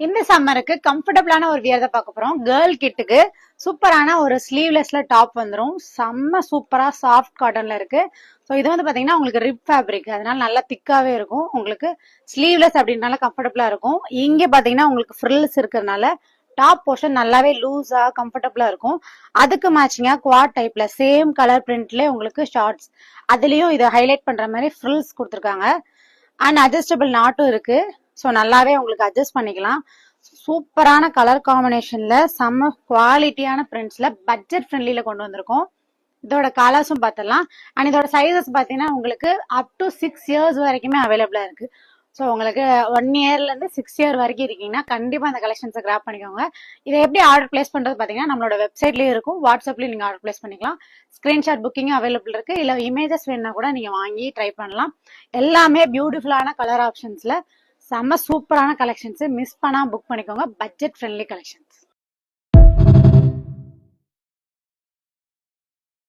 இந்த சம்மருக்கு கம்ஃபர்டபுளான ஒரு வியர் தான் பார்க்க போறோம். கேர்ள் கிட்டுக்கு சூப்பரான ஒரு ஸ்லீவ்லெஸ்ல டாப் வந்துடும். செம்ம சூப்பரா சாஃப்ட் காட்டன்ல இருக்கு. ஸோ இது வந்து பாத்தீங்கன்னா உங்களுக்கு ரிப் ஃபேப்ரிக், அதனால நல்லா திக்காவே இருக்கும். உங்களுக்கு ஸ்லீவ்லெஸ் அப்படின்றனால கம்ஃபர்டபுளா இருக்கும். இங்க பாத்தீங்கன்னா உங்களுக்கு ஃப்ரில்ஸ் இருக்கிறதுனால டாப் போர்ஷன் நல்லாவே லூஸா கம்ஃபர்டபுளா இருக்கும். அதுக்கு மேட்சிங்கா குவாட் டைப்ல சேம் கலர் பிரிண்ட்ல உங்களுக்கு ஷார்ட்ஸ், அதுலயும் இதை ஹைலைட் பண்ற மாதிரி ஃப்ரில்ஸ் கொடுத்துருக்காங்க. அண்ட் அட்ஜஸ்டபிள் நாட்டும் இருக்கு. ஸோ நல்லாவே உங்களுக்கு அட்ஜஸ்ட் பண்ணிக்கலாம். சூப்பரான கலர் காம்பினேஷன்ல செம்ம குவாலிட்டியான பிரிண்ட்ஸ்ல பட்ஜெட் ஃப்ரெண்ட்லில கொண்டு வந்திருக்கோம். இதோட கலர்ஸும் பார்த்துடலாம். அண்ட் இதோட சைஸஸ் பார்த்தீங்கன்னா உங்களுக்கு அப் டு 6 இயர்ஸ் வரைக்குமே அவைலபிளா இருக்கு. ஸோ உங்களுக்கு 1 இயர்ல இருந்து 6 இயர் வரைக்கும் இருக்கீங்கன்னா கண்டிப்பா அந்த கலெக்ஷன்ஸை கிராப் பண்ணிக்கோங்க. இதை எப்படி ஆர்டர் பிளேஸ் பண்றது பார்த்தீங்கன்னா நம்மளோட வெப்சைட்லயும் இருக்கும், வாட்ஸ்அப்லயும் நீங்க ஆர்டர் பிளேஸ் பண்ணிக்கலாம். ஸ்கிரீன்ஷாட் புக்கிங் அவைலபிள் இருக்கு. இல்ல இமேஜஸ் வேணும்னா கூட நீங்க வாங்கி ட்ரை பண்ணலாம். எல்லாமே பியூட்டிஃபுல்லான கலர் ஆப்ஷன்ஸ்ல செம்ம சூப்பரான கலெக்ஷன்ஸ். மிஸ் பண்ணாம புக் பண்ணிக்கோங்க. Budget friendly collections.